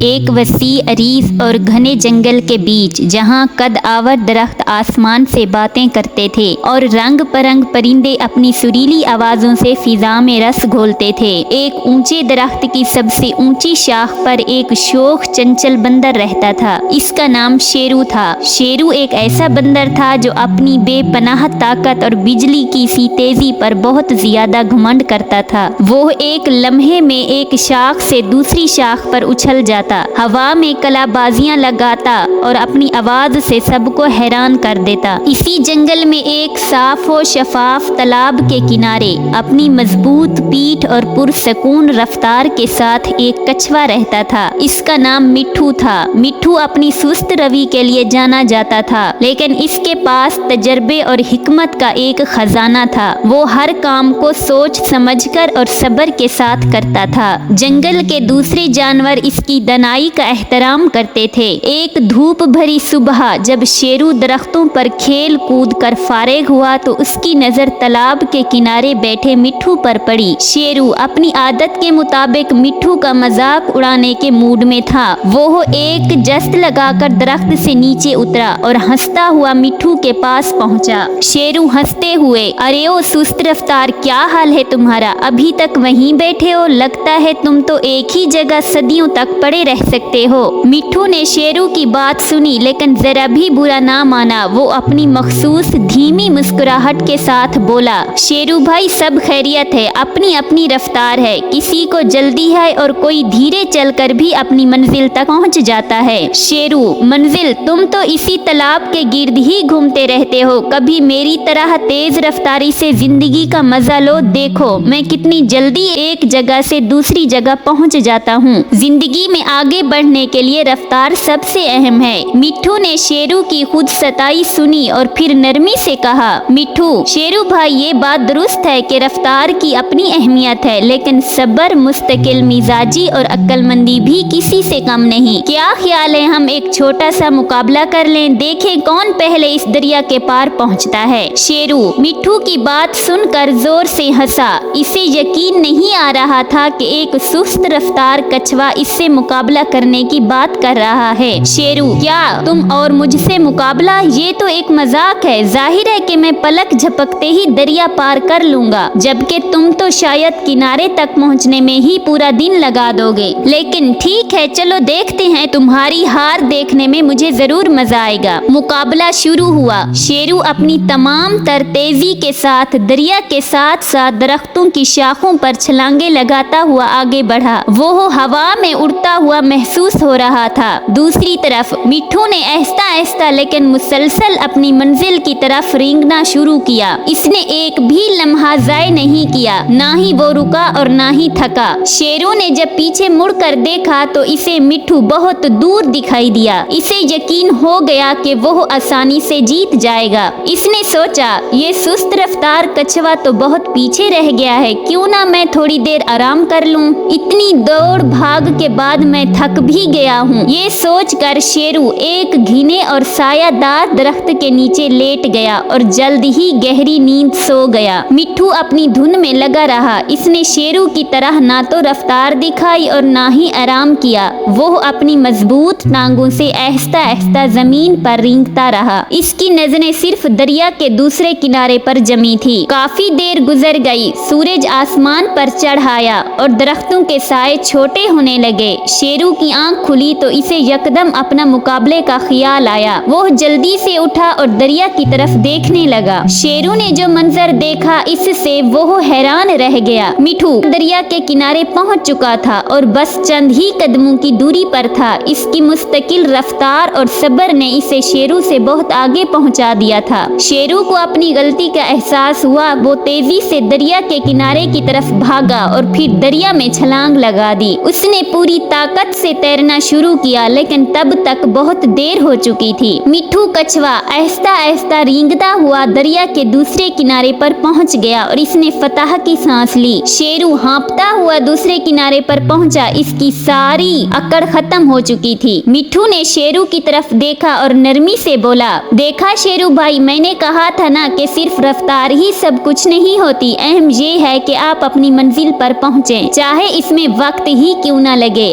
ایک وسیع عریض اور گھنے جنگل کے بیچ جہاں قد آور درخت آسمان سے باتیں کرتے تھے اور رنگ پرنگ پرندے اپنی سریلی آوازوں سے فضا میں رس گھولتے تھے، ایک اونچے درخت کی سب سے اونچی شاخ پر ایک شوخ چنچل بندر رہتا تھا۔ اس کا نام شیرو تھا۔ شیرو ایک ایسا بندر تھا جو اپنی بے پناہ طاقت اور بجلی کی سی تیزی پر بہت زیادہ گھمنڈ کرتا تھا۔ وہ ایک لمحے میں ایک شاخ سے دوسری شاخ پر اچھل جاتا، ہوا میں کلا بازیاں لگاتا اور اپنی آواز سے سب کو حیران کر دیتا۔ اسی جنگل میں ایک صاف و شفاف تالاب کے کنارے اپنی مضبوط پیٹھ اور پرسکون رفتار کے ساتھ ایک کچھوا رہتا تھا۔ اس کا نام مٹھو تھا۔ مٹھو اپنی سست روی کے لیے جانا جاتا تھا، لیکن اس کے پاس تجربے اور حکمت کا ایک خزانہ تھا۔ وہ ہر کام کو سوچ سمجھ کر اور صبر کے ساتھ کرتا تھا۔ جنگل کے دوسرے جانور اس کی دانائی کا احترام کرتے تھے۔ ایک دھوپ بھری صبح جب شیرو درختوں پر کھیل کود کر فارغ ہوا تو اس کی نظر تالاب کے کنارے بیٹھے مٹھو پر پڑی۔ شیرو اپنی عادت کے مطابق مٹھو کا مذاق اڑانے کے موڈ میں تھا۔ وہ ایک جست لگا کر درخت سے نیچے اترا اور ہنستا ہوا مٹھو کے پاس پہنچا۔ شیرو ہنستے ہوئے، ارے او سست رفتار، کیا حال ہے تمہارا؟ ابھی تک وہیں بیٹھے ہو؟ لگتا ہے تم تو ایک ہی جگہ صدیوں تک پڑے رہ سکتے ہو۔ مٹھو نے شیرو کی بات سنی لیکن ذرا بھی برا نہ مانا۔ وہ اپنی مخصوص دھیمی مسکراہٹ کے ساتھ بولا، شیرو بھائی سب خیریت ہے، اپنی اپنی رفتار ہے، کسی کو جلدی ہے اور کوئی دھیرے چل کر بھی اپنی منزل تک پہنچ جاتا ہے۔ شیرو، منزل؟ تم تو اسی تالاب کے گرد ہی گھومتے رہتے ہو، کبھی میری طرح تیز رفتاری سے زندگی کا مزہ لو، دیکھو میں کتنی جلدی ایک جگہ سے دوسری جگہ پہنچ جاتا ہوں۔ زندگی میں آگے بڑھنے کے لیے رفتار سب سے اہم ہے۔ مٹھو نے شیرو کی خود ستائی سنی اور پھر نرمی سے کہا، مٹھو، شیرو بھائی یہ بات درست ہے کہ رفتار کی اپنی اہمیت ہے، لیکن صبر، مستقل مزاجی اور عقل مندی بھی کسی سے کم نہیں۔ کیا خیال ہے ہم ایک چھوٹا سا مقابلہ کر لیں، دیکھیں کون پہلے اس دریا کے پار پہنچتا ہے؟ شیرو مٹھو کی بات سن کر زور سے ہنسا۔ اسے یقین نہیں آ رہا تھا کہ ایک سست رفتار کچھوا اس سے مقابلہ کرنے کی بات کر رہا ہے۔ شیرو، کیا تم اور مجھ سے مقابلہ؟ یہ تو ایک مذاق ہے، ظاہر ہے کہ میں پلک جھپکتے ہی دریا پار کر لوں گا، جبکہ تم تو شاید کنارے تک پہنچنے میں ہی پورا دن لگا دو گے۔ لیکن ٹھیک ہے، چلو دیکھتے ہیں، تمہاری ہار دیکھنے میں مجھے ضرور مزہ آئے گا۔ مقابلہ شروع ہوا۔ شیرو اپنی تمام تر تیزی کے ساتھ دریا کے ساتھ ساتھ درختوں کی شاخوں پر چھلانگیں لگاتا ہوا آگے بڑھا۔ وہ ہوا میں اڑتا ہوا محسوس ہو رہا تھا۔ دوسری طرف مٹھو نے آہستہ آہستہ لیکن مسلسل اپنی منزل کی طرف رینگنا شروع کیا۔ اس نے ایک بھی لمحہ ضائع نہیں کیا، نہ ہی وہ رکا اور نہ ہی تھکا۔ شیرو نے جب پیچھے مڑ کر دیکھا تو اسے مٹھو بہت دور دکھائی دیا۔ اسے یقین ہو گیا کہ وہ آسانی سے جیت جائے گا۔ اس نے سوچا، یہ سست رفتار کچھوا تو بہت پیچھے رہ گیا ہے، کیوں نہ میں تھوڑی دیر آرام کر لوں؟ اتنی دوڑ بھاگ کے بعد میں تھک بھی گیا ہوں۔ یہ سوچ کر شیرو ایک گھنے اور سایہ دار درخت کے نیچے لیٹ گیا اور جلد ہی گہری نیند سو گیا۔ مٹھو اپنی دھن میں لگا رہا۔ اس نے شیرو کی طرح نہ تو رفتار دکھائی اور نہ ہی آرام کیا۔ وہ اپنی مضبوط ٹانگوں سے آہستہ آہستہ زمین پر رینگتا رہا۔ اس کی نظریں صرف دریا کے دوسرے کنارے پر جمی تھی۔ کافی دیر گزر گئی، سورج آسمان پر چڑھ آیا اور درختوں کے سائے چھوٹے ہونے لگے۔ شیرو کی آنکھ کھلی تو اسے یکدم اپنا مقابلے کا خیال آیا۔ وہ جلدی سے اٹھا اور دریا کی طرف دیکھنے لگا۔ شیرو نے جو منظر دیکھا اس سے وہ حیران رہ گیا۔ مٹھو دریا کے کنارے پہنچ چکا تھا اور بس چند ہی قدموں کی دوری پر تھا۔ اس کی مستقل رفتار اور صبر نے اسے شیرو سے بہت آگے پہنچا دیا تھا۔ شیرو کو اپنی غلطی کا احساس ہوا۔ وہ تیزی سے دریا کے کنارے کی طرف بھاگا اور پھر دریا میں چھلانگ لگا دی۔ اس نے پوری طاقت سے تیرنا شروع کیا، لیکن تب تک بہت دیر ہو چکی تھی۔ مٹھو کچھوا آہستہ آہستہ رینگتا ہوا دریا کے دوسرے کنارے پر پہنچ گیا اور اس نے فتح کی سانس لی۔ شیرو ہانپتا ہوا دوسرے کنارے پر پہنچا۔ اس کی ساری اکڑ ختم ہو چکی تھی۔ مٹھو نے شیرو کی طرف دیکھا اور نرمی سے بولا، دیکھا شیرو بھائی، میں نے کہا تھا نا کہ صرف رفتار ہی سب کچھ نہیں ہوتی، اہم یہ ہے کہ آپ اپنی منزل پر پہنچیں، چاہے اس میں وقت ہی کیوں نہ لگے۔